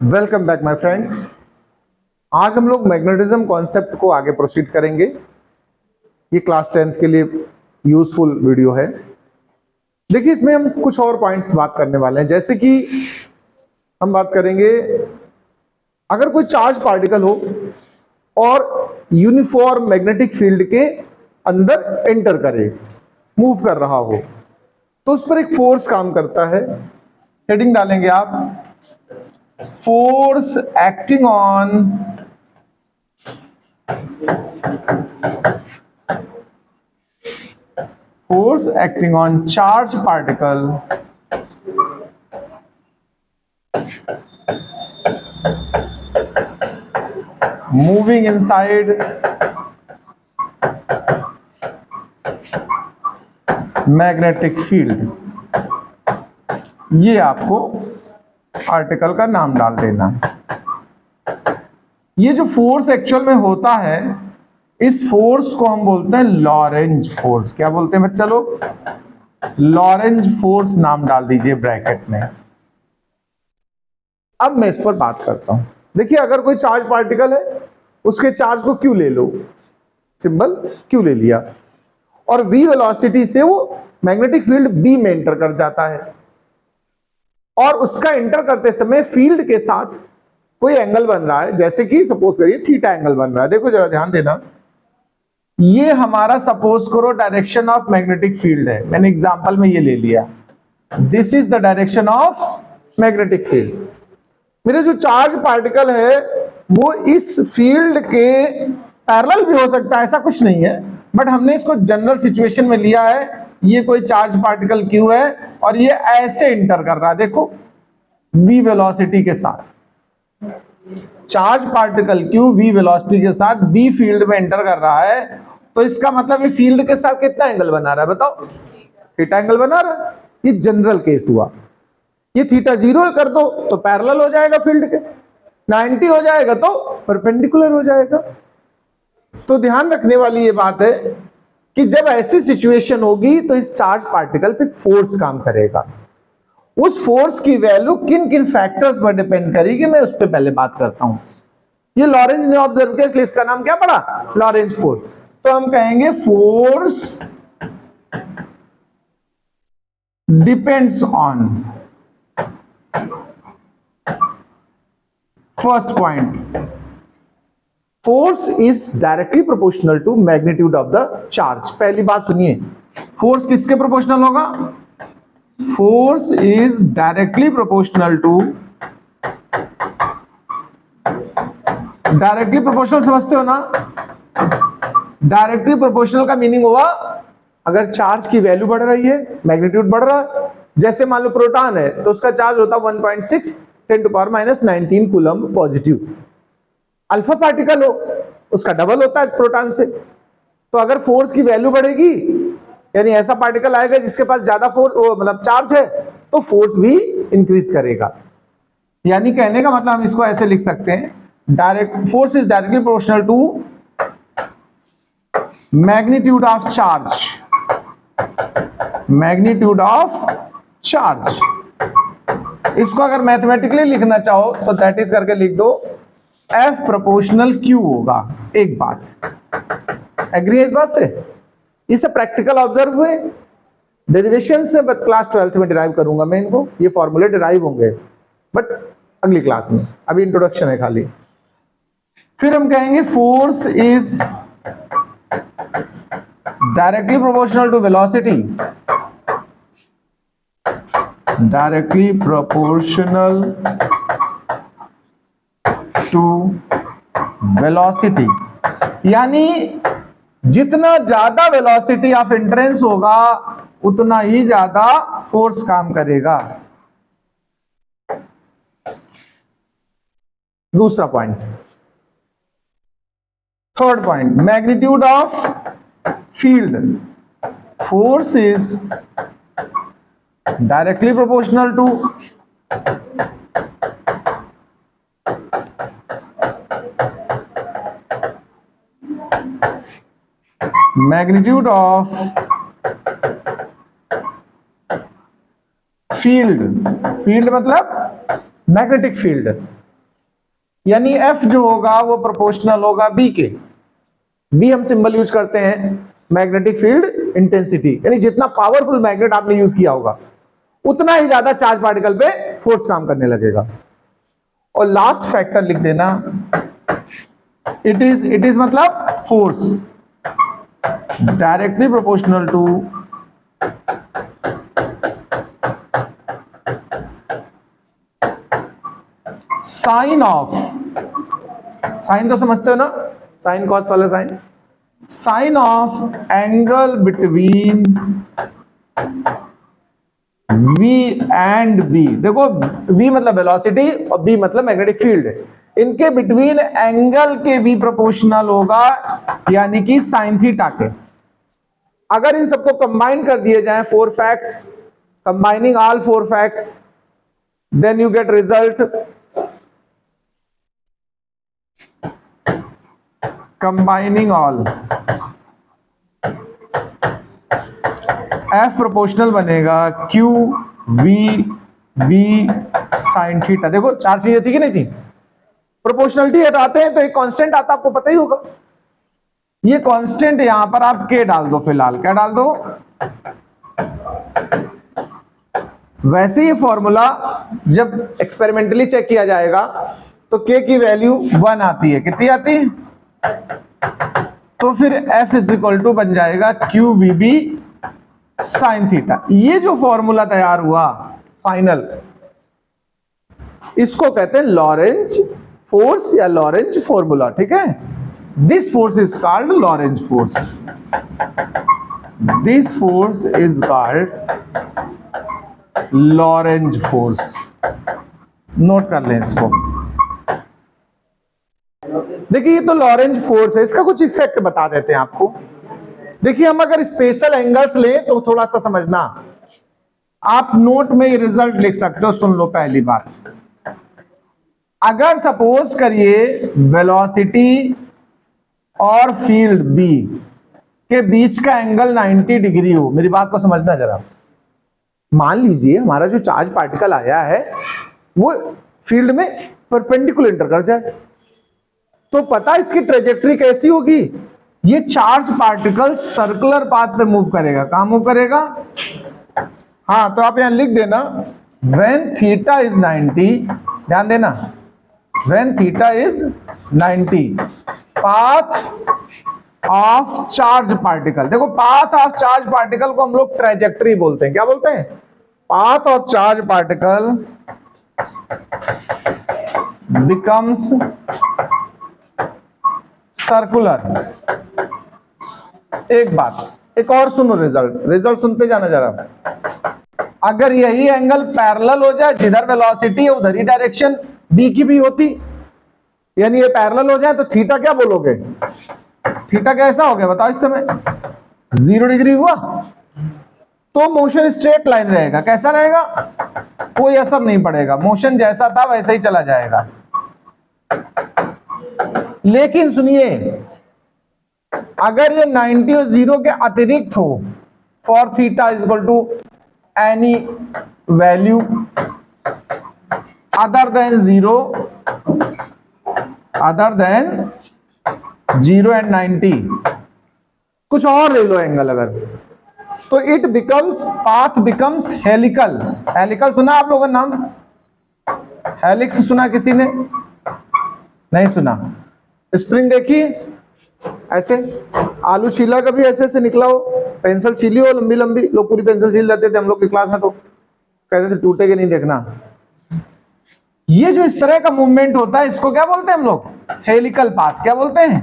Welcome back my friends. आज हम लोग मैग्नेटिज्म कॉन्सेप्ट को आगे प्रोसीड करेंगे। ये क्लास 10th के लिए यूजफुल वीडियो है। देखिए, इसमें हम कुछ और पॉइंट्स बात करने वाले हैं, जैसे कि हम बात करेंगे अगर कोई चार्ज पार्टिकल हो और यूनिफॉर्म मैग्नेटिक फील्ड के अंदर एंटर करे, मूव कर रहा हो, तो उस पर एक फोर्स काम करता है। हेडिंग डालेंगे आप, force acting on charge particle moving inside magnetic field। ये आपको आर्टिकल का नाम डाल देना। ये जो फोर्स एक्चुअल में होता है, इस फोर्स को हम बोलते हैं लॉरेंज फोर्स। क्या बोलते हैं बच्चा लोग? लॉरेंज फोर्स नाम डाल दीजिए ब्रैकेट में। अब मैं इस पर बात करता हूं। देखिए, अगर कोई चार्ज पार्टिकल है, उसके चार्ज को क्यू ले लो, सिंबल क्यू ले लिया, और v वेलोसिटी से वो मैग्नेटिक फील्ड b में एंटर कर जाता है, और उसका एंटर करते समय फील्ड के साथ कोई एंगल बन रहा है, जैसे कि सपोज करिए थीटा एंगल बन रहा है। देखो जरा ध्यान देना, ये हमारा सपोज करो डायरेक्शन ऑफ मैग्नेटिक फील्ड है। मैंने एग्जांपल में ये ले लिया, this is the direction of magnetic field. मेरे जो चार्ज पार्टिकल है वो इस फील्ड के पैरेलल भी हो सकता है, ऐसा कुछ नहीं है, बट हमने इसको जनरल सिचुएशन में लिया है। ये कोई चार्ज पार्टिकल क्यू है और ये ऐसे इंटर कर रहा है, देखो v वेलोसिटी के साथ। Charge particle Q v velocity के साथ b फील्ड में एंटर कर रहा है, तो इसका मतलब ये फील्ड के साथ कितना एंगल बना रहा है बताओ? थीटा एंगल बना रहा है। ये जनरल केस हुआ। ये थीटा 0 कर दो तो पैरेलल हो जाएगा फील्ड के, 90 हो जाएगा तो परपेंडिकुलर हो जाएगा। तो ध्यान रखने वाली ये बात है कि जब ऐसी सिचुएशन होगी तो इस चार्ज पार्टिकल पे फोर्स काम करेगा। उस फोर्स की वैल्यू किन किन फैक्टर्स पर डिपेंड करेगी, मैं उस पर पहले बात करता हूं। ये लॉरेंज ने ऑब्जर्व किया, इसलिए इसका नाम क्या पड़ा? Lorentz force. तो हम कहेंगे force depends on, first point, force is directly proportional to magnitude of the charge. पहली बात सुनिए, फोर्स किसके प्रोपोर्शनल होगा? Force is directly proportional to, directly proportional समझते हो ना? डायरेक्टली प्रोपोर्शनल का मीनिंग हुआ अगर चार्ज की वैल्यू बढ़ रही है, मैग्नीट्यूड बढ़ रहा है, जैसे मान लो प्रोटॉन है तो उसका चार्ज होता है 1.6 10⁻⁻19 कूलम पॉजिटिव। अल्फा पार्टिकल हो उसका डबल होता है प्रोटॉन से। तो अगर फोर्स की वैल्यू बढ़ेगी, यानी ऐसा पार्टिकल आएगा जिसके पास ज्यादा फोर्स मतलब चार्ज है, तो फोर्स भी इंक्रीज करेगा। यानी कहने का मतलब हम इसको ऐसे लिख सकते हैं, direct force is directly proportional to magnitude of charge, magnitude of charge. इसको अगर मैथमेटिकली लिखना चाहो तो दैट इज करके लिख दो, F प्रोपोर्शनल Q होगा। एक बात एग्री है इस बात से? इसे प्रैक्टिकल ऑब्जर्व हुए, डेरिवेशन से बट क्लास 12th में डिराइव करूंगा मैं इनको, ये फॉर्मूले डिराइव होंगे बट अगली क्लास में, अभी इंट्रोडक्शन है खाली। फिर हम कहेंगे force is directly proportional to velocity, directly proportional to velocity. यानी जितना ज्यादा वेलोसिटी ऑफ एंट्रेंस होगा उतना ही ज्यादा फोर्स काम करेगा। दूसरा point, third point, magnitude of field. Force is directly proportional to magnitude of field. Field मतलब मैग्नेटिक फील्ड। यानी एफ जो होगा वो प्रोपोर्शनल होगा बी के। बी हम सिंबल यूज करते हैं मैग्नेटिक फील्ड इंटेंसिटी, यानी जितना पावरफुल मैग्नेट आपने यूज किया होगा उतना ही ज्यादा चार्ज पार्टिकल पे फोर्स काम करने लगेगा। और लास्ट फैक्टर लिख देना, इट इज मतलब force directly proportional to sine of, sine तो समझते हो ना, साइन कॉस वाला sine, sine of angle between V and B। देखो V मतलब वेलोसिटी और B मतलब मैग्नेटिक फील्ड, इनके बिटवीन एंगल के भी प्रोपोर्शनल होगा, यानी कि साइन थीटा के। अगर इन सबको कंबाइन कर दिए जाए, 4 facts, combining all 4 facts, then you get result combining all, F proportional बनेगा Q V B sine theta. देखो 4 चीजें थी कि नहीं थी? प्रोपोर्शनलिटी हटाते हैं तो एक कांस्टेंट आता, आपको पता ही होगा। ये कांस्टेंट यहां पर आप K डाल दो, फिलहाल क्या डाल दो। वैसे ये फॉर्मूला जब एक्सपेरिमेंटली चेक किया जाएगा तो K की वैल्यू 1 आती है। कितनी आती है? तो फिर F इज इक्वल टू बन जाएगा Q V B sine theta. ये जो फॉर्मूला तैयार हुआ फाइनल, इसको कहते हैं लॉरेंज फोर्स या लॉरेंज फॉर्मूला। ठीक है, this force is called Lorentz force, this force is called Lorentz force. Note कर लें इसको। देखिए ये तो लॉरेंज फोर्स है, इसका कुछ इफेक्ट बता देते हैं आपको। देखिए हम अगर स्पेशल एंगल्स लें तो थोड़ा सा समझना, आप नोट में ये रिजल्ट लिख सकते हो, सुन लो। पहली बात, अगर सपोज करिए वेलोसिटी और फील्ड B के बीच का एंगल 90 डिग्री हो, मेरी बात को समझना जरा। मान लीजिए हमारा जो चार्ज पार्टिकल आया है वो फील्ड में परपेंडिकुलर इंटर कर जाए, तो पता इसकी ट्रेजेक्टरी कैसी होगी? ये चार्ज पार्टिकल सर्कुलर पाथ पे मूव करेगा। कहां मूव करेगा? हाँ, तो आप यहां लिख देना व्हेन थीटा इज 90, ध्यान देना, when theta is 90 path of charge particle. देखो पाथ ऑफ चार्ज पार्टिकल को हम लोग ट्रेजेक्टरी बोलते हैं। क्या बोलते हैं? Path of charge particle becomes circular. एक बात, एक और सुनो, रिजल्ट सुनते जाना जरा। अगर यही एंगल पैरेलल हो जाए, जिधर वेलोसिटी है उधर ही डायरेक्शन B की भी होती, यानी ये पैरेलल हो जाए, तो थीटा क्या बोलोगे? थीटा कैसा हो गया बताओ इस समय? 0 डिग्री हुआ, तो मोशन स्ट्रेट लाइन रहेगा। कैसा रहेगा? कोई असर नहीं पड़ेगा, मोशन जैसा था वैसे ही चला जाएगा। लेकिन सुनिए, अगर ये 90 और 0 के अतिरिक्त हो, for theta is equal to any value other than 0 and 90, कुछ और ले लो एंगल अगर, तो it becomes, path becomes helical. Helical सुना आप लोगों ने नाम? हेलिक्स सुना किसी ने? नहीं सुना? स्प्रिंग देखी ऐसे, आलू छीला कभी ऐसे ऐसे निकला हो, पेंसिल छीली हो लंबी लंबी, लोग पूरी पेंसिल छील देते थे हम लोग की क्लास में, तो कहते थे टूटेगी नहीं देखना। ये जो इस तरह का मूवमेंट होता है इसको क्या बोलते हैं हम लोग? Helical path. क्या बोलते हैं?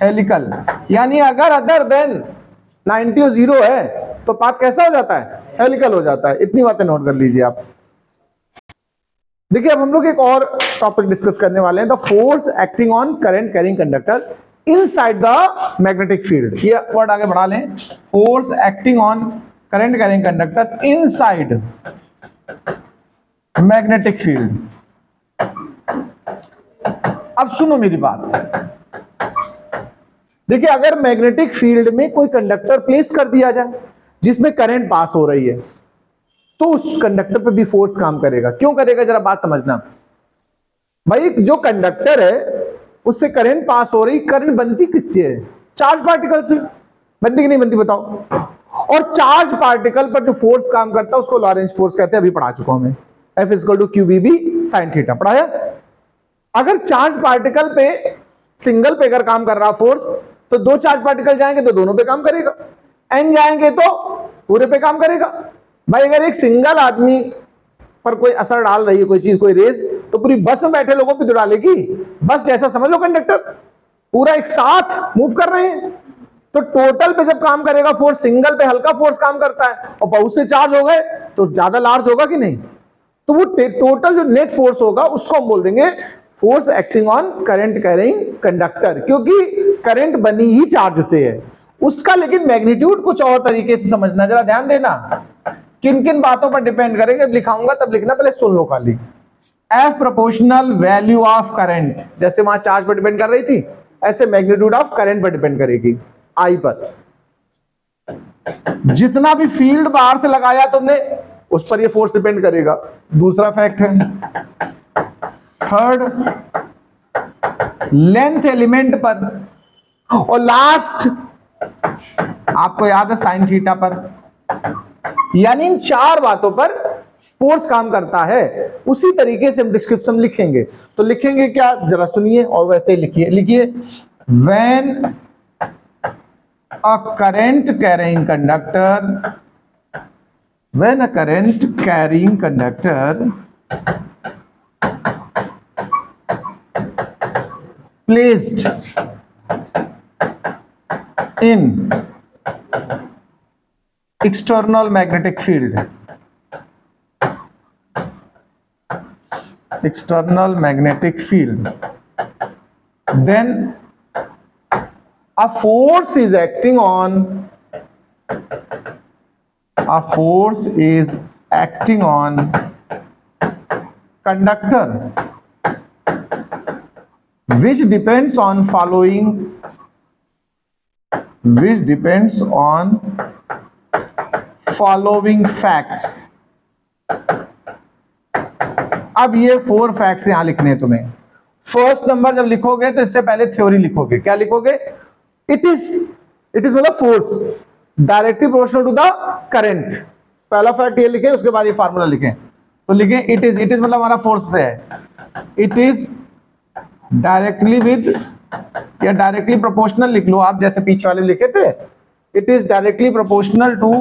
हेलिकल। यानी अगर अदर देन 90 और 0 है तो पाथ कैसा हो जाता है? हेलिकल हो जाता है। इतनी बातें नोट कर लीजिए आप। देखिए अब हम लोग एक और टॉपिक डिस्कस करने वाले हैं, the force acting on current carrying conductor inside the magnetic field. ये वर्ड आगे बढ़ा लें, force acting on current carrying conductor inside magnetic field. अब सुनो मेरी बात, देखिए अगर मैग्नेटिक फील्ड में कोई कंडक्टर प्लेस कर दिया जाए जिसमें करंट पास हो रही है, तो उस कंडक्टर पे भी फोर्स काम करेगा। क्यों करेगा? जरा बात समझना। भाई जो कंडक्टर है उससे करंट पास हो रही, करंट बनती किससे है? चार्ज पार्टिकल से। बनती कि नहीं बनती बताओ? और चार्ज पार्टिकल पर जो फोर्स काम करता है उसको लॉरेंज फोर्स कहते हैं, अभी पढ़ा चुका हूं मैं, F equal to q v B sine theta, पढ़ाया। अगर चार्ज पार्टिकल पे सिंगल पे अगर काम कर रहा फोर्स, तो दो चार्ज पार्टिकल जाएंगे तो दोनों पे काम करेगा, एन जाएंगे तो पूरे पे काम करेगा। भाई अगर एक सिंगल आदमी पर कोई असर डाल रही है कोई चीज, कोई रेस, तो पूरी बस में बैठे लोगों पे तो डालेगी। बस जैसा समझ लो कंडक्टर, पूरा एक साथ मूव कर रहे हैं, तो टोटल पे जब काम करेगा फोर्स, सिंगल पे हल्का फोर्स काम करता है और बहुत से चार्ज हो गए तो ज्यादा लार्ज होगा कि नहीं? तो वो टोटल जो नेट फोर्स होगा उसको हम बोल देंगे force acting on current carrying conductor, क्योंकि करंट बनी ही चार्ज से है। उसका लेकिन मैग्नीट्यूड कुछ और तरीके से समझना, जरा ध्यान देना, किन किन बातों पर डिपेंड करेंगे, लिखाऊंगा तब लिखना, पहले सुन लो खाली। F proportional value of current, जैसे वहां चार्ज पर डिपेंड कर रही थी, ऐसे मैग्नीट्यूड ऑफ करंट पर डिपेंड करेगी, आई पर। जितना भी फील्ड बाहर से लगाया तुमने उस पर ये फोर्स डिपेंड करेगा। दूसरा फैक्ट है, थर्ड लेंथ एलिमेंट पर, और लास्ट आपको याद है साइन थीटा पर। यानी इन चार बातों पर फोर्स काम करता है। उसी तरीके से हम डिस्क्रिप्शन लिखेंगे, तो लिखेंगे क्या जरा सुनिए और वैसे लिखिए। लिखिए when a current carrying conductor, when a current carrying conductor placed in external magnetic field, external magnetic field, then a force is acting on, a force is acting on conductor which depends on following, which depends on following facts। अब ये 4 facts यहां लिखने हैं तुम्हें। First number जब लिखोगे तो इससे पहले थ्योरी लिखोगे। क्या लिखोगे? इट इज मतलब force directly proportional to the current. पहला फैक्ट ये लिखे, उसके बाद ये फार्मूला लिखें। तो लिखें इट इज मतलब हमारा फोर्स से है, इट इज डायरेक्टली विद, या डायरेक्टली प्रोपोर्शनल लिख लो आप, जैसे पीछे वाले लिखे थे, it is directly proportional to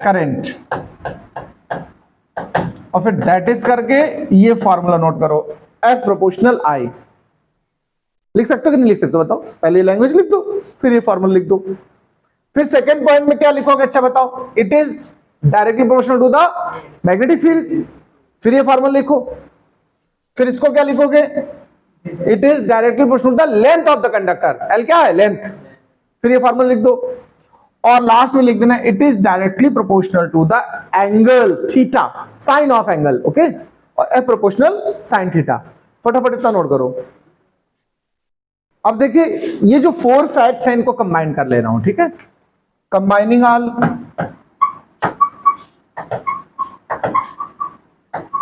current, और फिर दैट इज करके ये फॉर्मूला नोट करो, एफ प्रोपोर्शनल आई। लिख सकते हो कि नहीं लिख सकते हो बताओ? पहले लैंग्वेज लिख दो, फिर ये फॉर्मूला लिख दो। फिर सेकंड पॉइंट में क्या लिखोगे? अच्छा बताओ, it is directly proportional to the magnetic field, फिर ये फॉर्मूला लिखो। फिर इसको क्या लिखोगे? It is directly proportional to the length of the conductor, L क्या है? लेंथ। फिर ये फॉर्मूला लिख दो, और लास्ट में लिख देना it is directly proportional to the angle theta, sine of angle, okay, और एफ प्रोपोर्शनल साइन थीटा। फटाफट इतना नोट करो। अब देखिए ये जो 4 फैक्ट्स हैं इनको कंबाइन कर ले रहा हूं, ठीक है? कंबाइनिंग ऑल,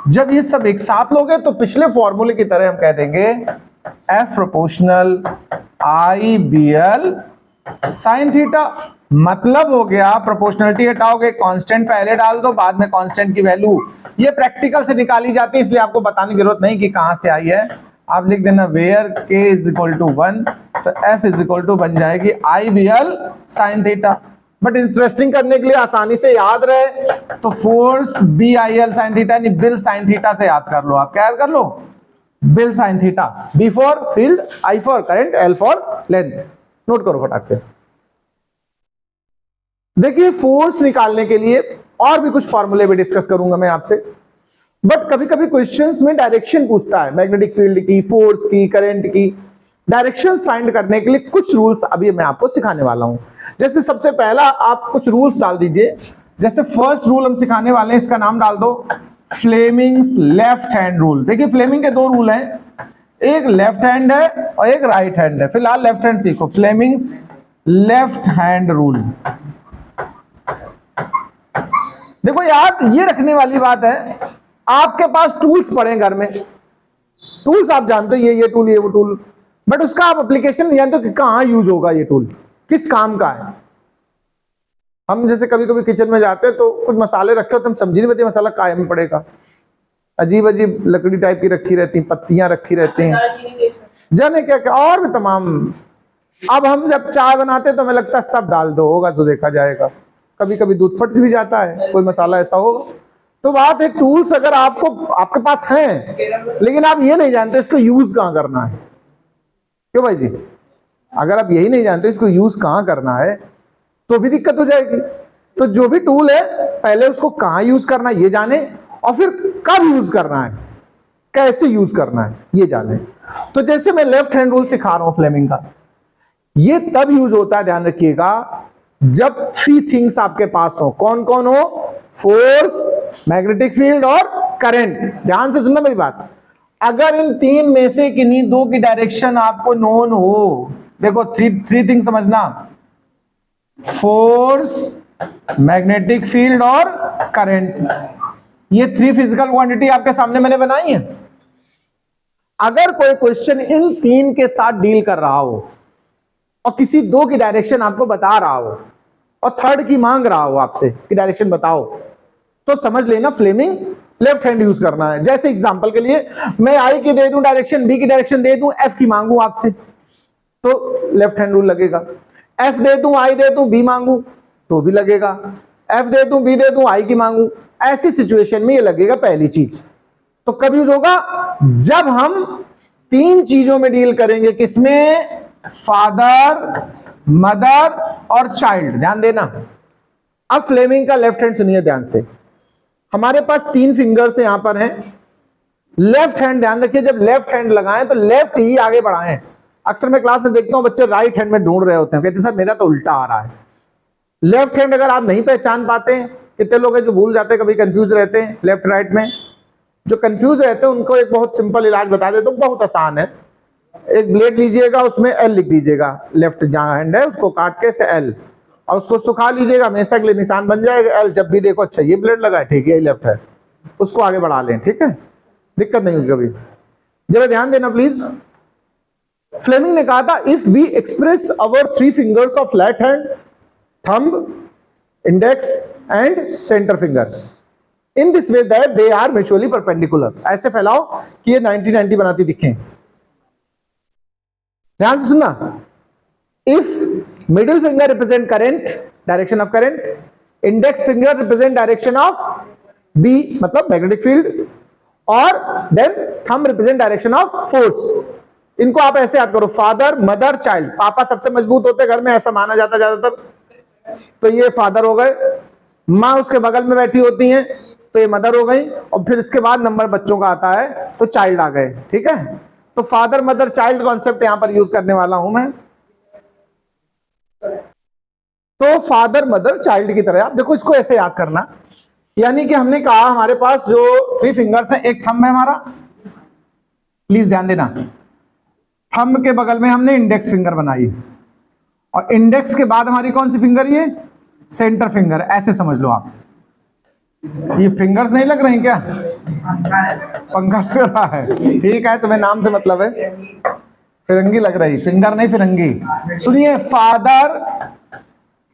जब ये सब एक साथ लोगे तो पिछले फॉर्मूले की तरह हम कह देंगे एफ प्रोपोर्शनल आई बी एल साइन थीटा। मतलब हो गया प्रोपोर्शनलिटी हटाओगे, कांस्टेंट पहले डाल दो, बाद में कांस्टेंट की वैल्यू, ये प्रैक्टिकल से निकाली जाती है, इसलिए आपको बताने की जरूरत नहीं कि कहां से आई है। आप लिख देना where k is equal to 1, तो f इज इक्वल टू बन जाएगी I B L sine theta. But interesting करने के लिए, आसानी से याद रहे, तो force B I L sine theta यानी बिल साइन थीटा से याद कर लो। आप क्या याद कर लो? बिल sine theta. B for field, I for current, L for length. Note करो फटाक से। देखिए फोर्स निकालने के लिए और भी कुछ फॉर्मूले भी डिस्कस करूंगा मैं आपसे, बट कभी कभी क्वेश्चंस में डायरेक्शन पूछता है, मैग्नेटिक फील्ड की, फोर्स की, करंट की। डायरेक्शंस फाइंड करने के लिए कुछ रूल्स अभी मैं आपको सिखाने वाला हूं। जैसे सबसे पहला आप कुछ रूल्स डाल दीजिए। जैसे फर्स्ट रूल हम सिखाने वाले हैं, इसका नाम डाल दो फ्लेमिंग्स लेफ्ट हैंड रूल। देखिए फ्लेमिंग के 2 रूल हैं, एक लेफ्ट हैंड है और एक राइट हैंड है। फिलहाल लेफ्ट हैंड सीखो, फ्लेमिंग्स लेफ्ट हैंड रूल। देखो यार ये रखने वाली बात है, आपके पास टूल्स पड़े हैं घर में, टूल्स आप जानते हो, ये टूल, ये वो टूल, बट उसका आप एप्लीकेशन नहीं जानते हो कि कहां यूज होगा ये टूल, किस काम का है। हम जैसे कभी कभी किचन में जाते हैं तो कुछ मसाले रखे होते, हम समझ नहीं पाते मसाला काय में पड़ेगा, अजीब अजीब लकड़ी टाइप की रखी रहती, पत्तियां रखी रहती हैं, जाने क्या क्या और भी तमाम। अब हम जब चाय बनाते हैं तो हमें लगता है सब डाल दो, होगा तो देखा जाएगा, कभी कभी दूध फट भी जाता है, कोई मसाला ऐसा होगा। तो बात है टूल्स अगर आपको आपके पास हैं लेकिन आप ये नहीं जानते इसको यूज कहां करना है, क्यों भाई जी, अगर आप यही नहीं जानते इसको यूज कहां करना है तो भी दिक्कत हो जाएगी। तो जो भी टूल है पहले उसको कहां यूज करना है ये जाने, और फिर कब यूज करना है, कैसे यूज करना है ये जाने। तो जैसे मैं लेफ्ट हैंड रूल सिखा रहा हूं फ्लेमिंग का, ये तब यूज होता है, ध्यान रखिएगा, जब 3 थिंग्स आपके पास हो। कौन कौन हो? फोर्स, मैग्नेटिक फील्ड और करंट। ध्यान से सुनना मेरी बात, अगर इन 3 में से किन्हीं 2 की डायरेक्शन आपको नोन हो, देखो 3 थिंग समझना, फोर्स, मैग्नेटिक फील्ड और करंट, ये 3 फिजिकल क्वांटिटी आपके सामने मैंने बनाई है। अगर कोई क्वेश्चन इन 3 के साथ डील कर रहा हो और किसी 2 की डायरेक्शन आपको बता रहा हो और थर्ड की मांग रहा हो आपसे कि डायरेक्शन बताओ, तो समझ लेना फ्लेमिंग लेफ्ट हैंड यूज करना है। जैसे एग्जांपल के लिए मैं आई की दे दूं डायरेक्शन, बी की डायरेक्शन दे दूं, एफ की मांगू आपसे तो लेफ्ट हैंड रूल लगेगा। एफ दे दूं, आई दे दूं, बी मांगू तो भी लगेगा। एफ दे दूं, बी दे दूं, आई की मांगू, ऐसी सिचुएशन में ये लगेगा पहली चीज। तो कब यूज होगा? जब हम 3 चीजों में डील करेंगे, किसमें? फादर, मदर और चाइल्ड। ध्यान देना, अब फ्लेमिंग का लेफ्ट हैंड सुनिए ध्यान से। हमारे पास 3 फिंगर्स यहां पर हैं, लेफ्ट हैंड ध्यान रखिए, जब लेफ्ट हैंड लगाएं तो लेफ्ट ही आगे बढ़ाएं। अक्सर मैं क्लास में देखता हूं बच्चे राइट हैंड में ढूंढ रहे होते हैं, कहते सर मेरा तो उल्टा आ रहा है। लेफ्ट हैंड अगर आप नहीं पहचान पाते हैं, कितने लोग हैं जो भूल जाते हैं, कभी कंफ्यूज रहते हैं लेफ्ट राइट में, जो कंफ्यूज रहते हैं उनको एक बहुत सिंपल इलाज बता देता हूं, बहुत आसान है। एक ब्लेड लीजिएगा, उसमें एल लिख दीजिएगा, लेफ्ट जहां हैंड है उसको काट के से एल, और उसको सुखा लीजिएगा, हमेशा के लिए निशान बन जाएगा एल। जब भी देखो अच्छा ये ब्लेड लगा है, ठीक है ये लेफ्ट है, उसको आगे बढ़ा लें, ठीक है, दिक्कत नहीं होगी कभी। जरा ध्यान देना प्लीज। फ्लेमिंग ने कहा था if we express our 3 fingers of left hand, thumb, index and centre finger in this way that they are mutually perpendicular, ऐसे फैलाओ कि ये 90-90 बनाती दिखें। ध्यान से सुनना, if middle finger represent current, direction of current, index finger represent direction of B मतलब मैग्नेटिक फील्ड, और then thumb represent direction of force. इनको आप ऐसे याद करो, फादर, मदर, चाइल्ड। पापा सबसे मजबूत होते हैं घर में, ऐसा माना जाता ज्यादातर, तो ये फादर हो गए। माँ उसके बगल में बैठी होती हैं तो ये मदर हो गई, और फिर इसके बाद नंबर बच्चों का आता है तो चाइल्ड आ गए, ठीक है। तो फादर, मदर, चाइल्ड कॉन्सेप्ट यहां पर यूज करने वाला हूं मैं। तो फादर, मदर, चाइल्ड की तरह आप देखो, इसको ऐसे याद करना, यानी कि हमने कहा हमारे पास जो 3 फिंगर्स हैं, एक थंब है हमारा, प्लीज ध्यान देना, थंब के बगल में हमने इंडेक्स फिंगर बनाई, और इंडेक्स के बाद हमारी कौन सी फिंगर? ये सेंटर फिंगर। ऐसे समझ लो आप, ये फिंगर्स नहीं लग रहे हैं क्या? पंखा लग रहा है, ठीक है, तुम्हें नाम से मतलब है, फिरंगी लग रही, फिंगर नहीं फिरंगी। सुनिए, फादर,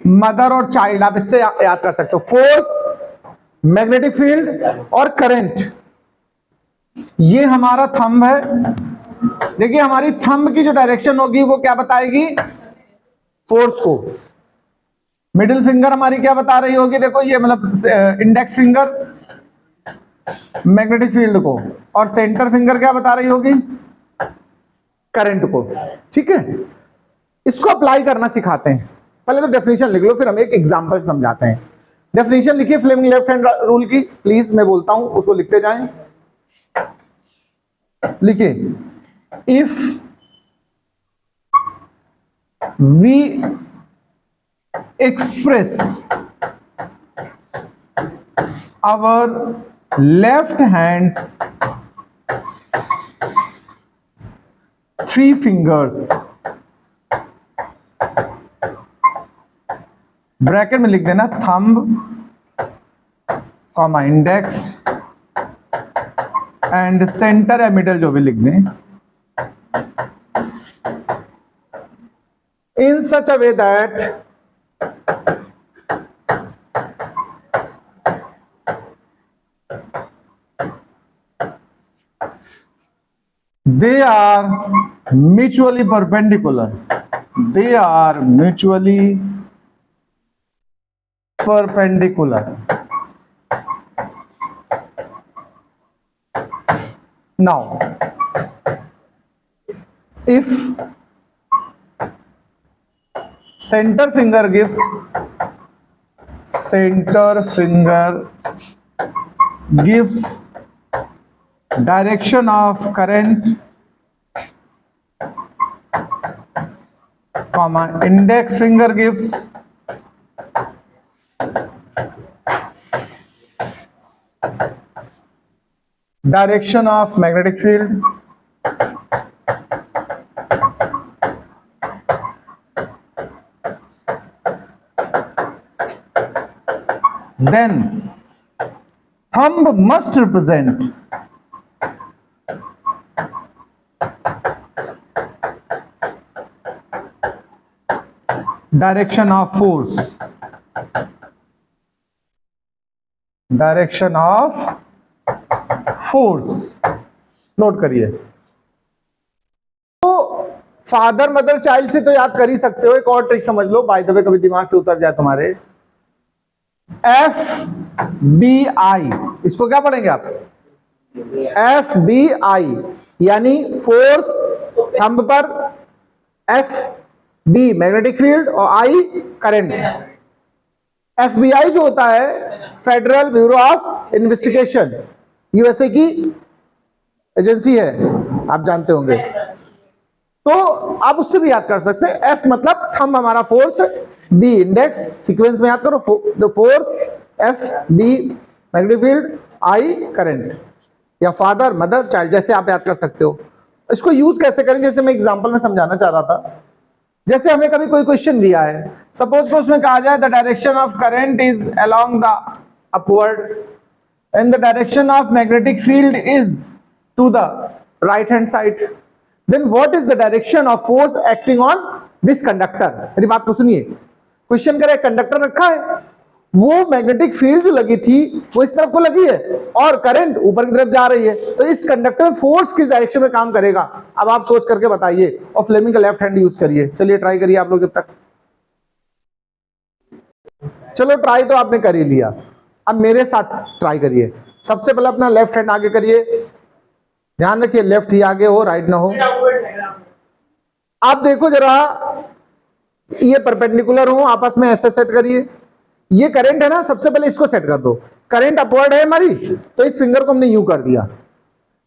मदर और चाइल्ड आप इससे याद कर सकते हो, फोर्स, मैग्नेटिक फील्ड और करंट, ये हमारा थंब है। देखिए हमारी थंब की जो डायरेक्शन होगी वो क्या बताएगी? फोर्स को। मिडिल फिंगर हमारी क्या बता रही होगी? देखो ये मतलब इंडेक्स फिंगर मैग्नेटिक फील्ड को, और सेंटर फिंगर क्या बता रही होगी? करंट को, ठीक है। इसको अप्लाई करना सिखाते हैं, पहले तो डेफिनेशन लिख लो, फिर हम एक एग्जांपल समझाते हैं। डेफिनेशन लिखिए फ्लेमिंग लेफ्ट हैंड रूल की, प्लीज, मैं बोलता हूं उसको लिखते जाएं। लिखिए, if we express our left hands 3 fingers, bracket में लिख देना thumb, comma index and centre या मिडल जो भी लिख दें, in such a way that they are mutually perpendicular. They are mutually perpendicular. Now, if center finger gives direction of current, comma index finger gives direction of magnetic field, then thumb must represent direction of force, direction of force. Note करिए, तो father mother child से तो याद कर ही सकते हो। एक और ट्रिक समझ लो, बाय द वे कभी दिमाग से उतर जाए तुम्हारे। एफ बी आई, इसको क्या पढ़ेंगे आप? एफ बी आई, यानी फोर्स थंब पर, एफ बी मैग्नेटिक फील्ड और आई करंट। एफबीआई जो होता है federal bureau of investigation, USA की एजेंसी है, आप जानते होंगे। तो आप उससे भी याद कर सकते हैं। एफ मतलब थंब हमारा फोर्स, बी इंडेक्स, सीक्वेंस में याद करो, the force, F B magnetic field, I current, या फादर मदर चाइल्ड, जैसे आप याद कर सकते हो। इसको यूज कैसे करें, जैसे मैं एग्जांपल में समझाना चाह रहा था। जैसे हमें कभी कोई क्वेश्चन दिया है, सपोज को उसमें कहा जाए the direction of current is along the upward and the direction of magnetic field is to the right hand side, then what is the direction of force acting on this conductor. मेरी बात को सुनिए, question करे conductor रखा है, वो magnetic field जो लगी थी वो इस तरफ को लगी है और करंट ऊपर की तरफ जा रही है, तो इस कंडक्टर में फोर्स किस डायरेक्शन में काम करेगा। अब आप सोच करके बताइए और फ्लेमिंग का लेफ्ट हैंड यूज करिए। चलिए ट्राई करिए आप लोग जब तक। चलो ट्राई तो आपने कर ही लिया, अब मेरे साथ ट्राई करिए। सबसे पहले अपना लेफ्ट हैंड आगे करिए, ध्यान रखिए लेफ्ट ही आगे हो, राइट ना हो। आप देखो जरा, ये परपेंडिकुलर हो, आपस में ऐसे सेट करिए। ये करंट है ना, सबसे पहले इसको सेट कर दो। करंट अपवर्ड है हमारी, तो इस फिंगर को हमने यू कर दिया।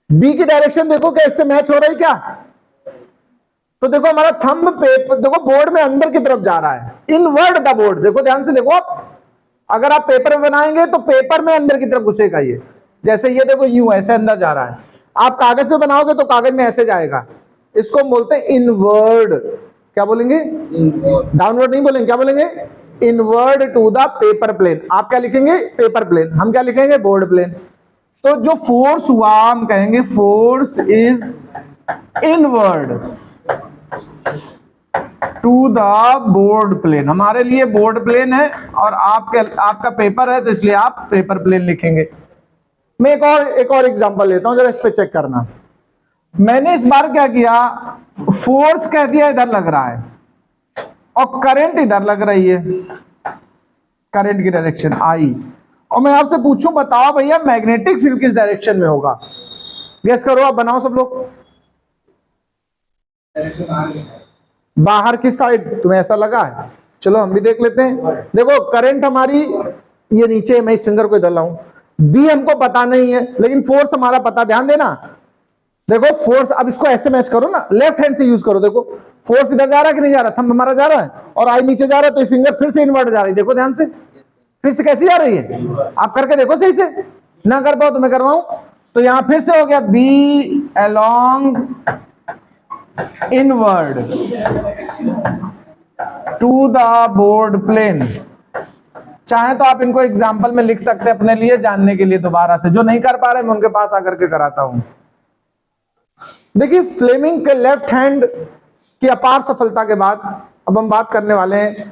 बी की डायरेक्शन देखो क्या इससे मैच हो रही क्या? तो देखो हमारा थंब पेपर, देखो बोर्ड में अंदर की तरफ जा रहा है, इनवर्ड द बोर्ड। देखो ध्यान से देखो, आप अगर आप पेपर में बनाएंगे तो पेपर में अंदर की तरफ घुसेगा ये। जैसे ये देखो यू ऐसे अंदर जा रहा है, आप कागज पे बनाओगे तो कागज में ऐसे जाएगा। इसको हम बोलते हैं इनवर्ड। क्या बोलेंगे? डाउनवर्ड नहीं बोलेंगे, क्या बोलेंगे? Inward to the paper plane. आप क्या लिखेंगे? Paper plane. हम क्या लिखेंगे? Board plane. तो जो फोर्स हुआ हम कहेंगे force is inward to the board plane. हमारे लिए बोर्ड प्लेन है और आपका पेपर है, तो इसलिए आप पेपर प्लेन लिखेंगे। मैं एक और एग्जांपल लेता हूं, जरा इस पे चेक करना। मैंने इस बार क्या किया, फोर्स कह दिया इधर लग रहा है और करंट इधर लग रही है, करंट की डायरेक्शन आई। और मैं आपसे पूछूं, बताओ भैया मैग्नेटिक फील्ड किस डायरेक्शन में होगा? गेस करो, आप बनाओ सब लोग। बाहर की साइड, तुम्हें ऐसा लगा है? चलो हम भी देख लेते हैं। देखो करंट हमारी ये नीचे है, मैं इस फिंगर को इधर लाऊं। बी हमको पता नहीं है, लेकिन फोर्स हमारा पता। ध्यान देना, देखो फोर्स, अब इसको ऐसे मैच करो ना, लेफ्ट हैंड से यूज करो। देखो फोर्स इधर जा रहा है कि नहीं जा रहा? थंब हमारा जा रहा है और आई नीचे जा रहा है, तो ये फिंगर फिर से इनवर्ट जा रही है। देखो ध्यान से, फिर से कैसी जा रही है? आप करके देखो सही से। ना कर पाओ तो मैं करवाऊं। तो यहां फिर से हो गया B along inward to the board plane. चाहे तो आप इनको एग्जाम्पल में लिख सकते हैं अपने लिए जानने के लिए दोबारा से, जो नहीं कर पा रहे मैं उनके पास आकर के कराता हूं। देखिए फ्लेमिंग के लेफ्ट हैंड की अपार सफलता के बाद अब हम बात करने वाले हैं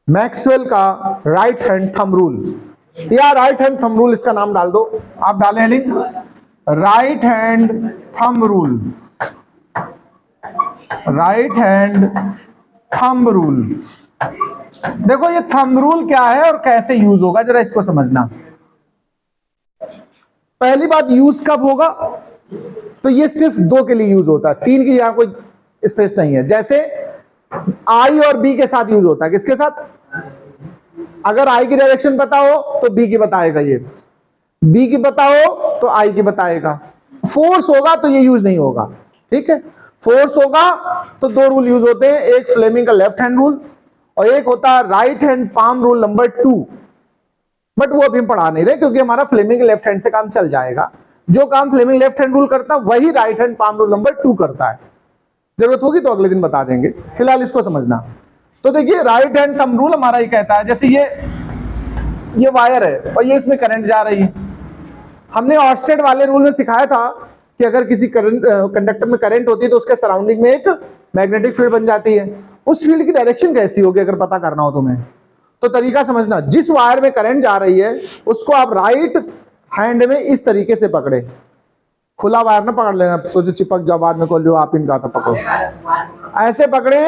मैक्सवेल का राइट हैंड थंब रूल, या राइट हैंड थंब रूल इसका नाम डाल दो, आप डालें heading right hand thumb rule, right hand thumb rule. देखो ये थंब रूल क्या है और कैसे यूज होगा जरा इसको समझना। पहली बात यूज कब होगा, तो ये सिर्फ 2 के लिए यूज होता है, 3 की यहां कोई स्पेस नहीं है। जैसे आई और बी के साथ यूज होता है, किसके साथ, अगर आई की डायरेक्शन पता हो तो बी की बताएगा, ये बी की पता हो तो आई की बताएगा। फोर्स होगा तो ये यूज नहीं होगा, ठीक है। फोर्स होगा तो 2 रूल यूज होते हैं, एक फ्लेमिंग का लेफ्ट हैंड रूल और एक होता है right hand palm rule number 2, but वो अभी हम पढ़ा नहीं रहे क्योंकि हमारा फ्लेमिंग लेफ्ट हैंड से काम चल जाएगा। जो काम फ्लेमिंग लेफ्ट हैंड रूल करता है वही right hand palm rule number 2 करता है। जरूरत होगी तो अगले दिन बता देंगे, फिलहाल इसको समझना। तो देखिए राइट हैंड थंब रूल हमारा ये कहता है, जैसे ये वायर है और ये इसमें करंट जा रही है। हमने ऑर्स्टेड वाले रूल में सिखाया था कि अगर किसी कंडक्टर में करंट होती है तो उसके सराउंडिंग में एक मैग्नेटिक फील्ड बन जाती है। उस फील्ड की डायरेक्शन कैसी होगी अगर पता करना हो तुम्हें, तो तरीका समझना, जिस वायर में करंट जा रही है उसको आप राइट हैंड में इस तरीके से पकड़े, खुला वायर ना पकड़ लेना, सोचे चिपक जाओ बाद में खोलो आप इनका तो पकड़ो, ऐसे पकड़े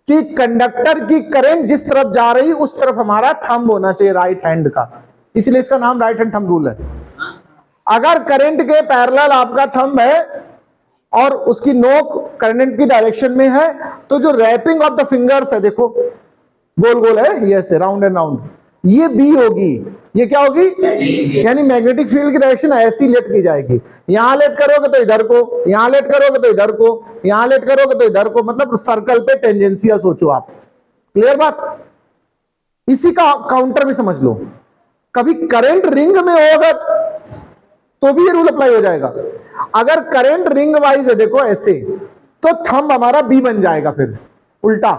कि कंडक्टर की करंट जिस तरफ जा रही उस तरफ हमारा थंब होना चाहिए राइट हैंड का, इसलिए इसका नाम राइट हैंड थंब रूल है। अगर करंट के पैरेलल आपका थंब है और उसकी नोक करंट की डायरेक्शन में है तो जो रैपिंग ऑफ द फिंगर्स है, देखो गोल गोल है, ये ऐसे राउंड एंड राउंड, ये बी होगी, ये क्या होगी, यानी मैग्नेटिक फील्ड की डायरेक्शन ऐसी लेट की जाएगी। यहां लेट करोगे तो इधर को, यहां लेट करोगे तो इधर को, यहां लेट करोगे तो इधर को, मतलब सर्कल पे टेंजेंशियल सोचो आप। क्लियर बात, इसी का काउंटर भी समझ लो, कभी करंट रिंग में होगा तो भी ये रूल अप्लाई हो जाएगा। अगर करंट रिंग वाइज है देखो ऐसे, तो थंब हमारा बी बन जाएगा, फिर उल्टा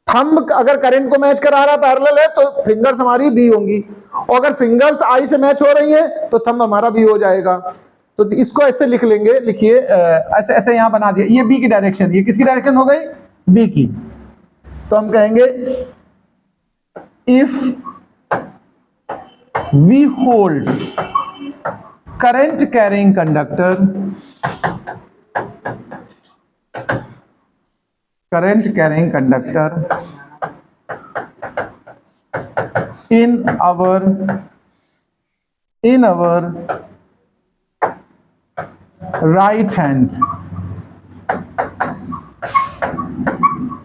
थंब अगर करंट को मैच करा रहा पैरेलल है तो फिंगर्स हमारी बी होंगी, और अगर फिंगर्स आई से मैच हो रही है तो थंब हमारा बी हो जाएगा। तो इसको ऐसे लिख लेंगे, लिखिए ऐसे ऐसे यहां बना दिया, ये बी की डायरेक्शन, ये किसकी डायरेक्शन हो गई, बी की। तो हम कहेंगे if we hold current carrying conductor in our right hand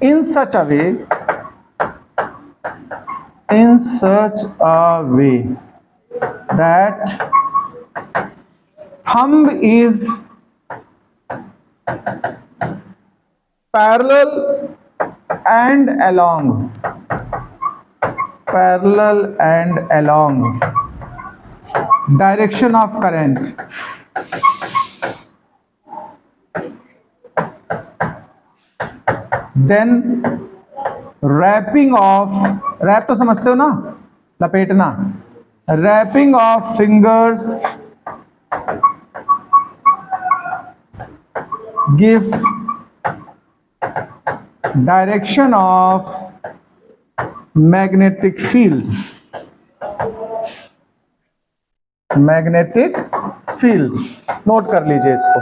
in such a way that thumb is parallel and along direction of current, then wrapping of, wrap तो समझते हो ना, लपेटना, wrapping of fingers gives direction of magnetic field, note कर लीजिए इसको।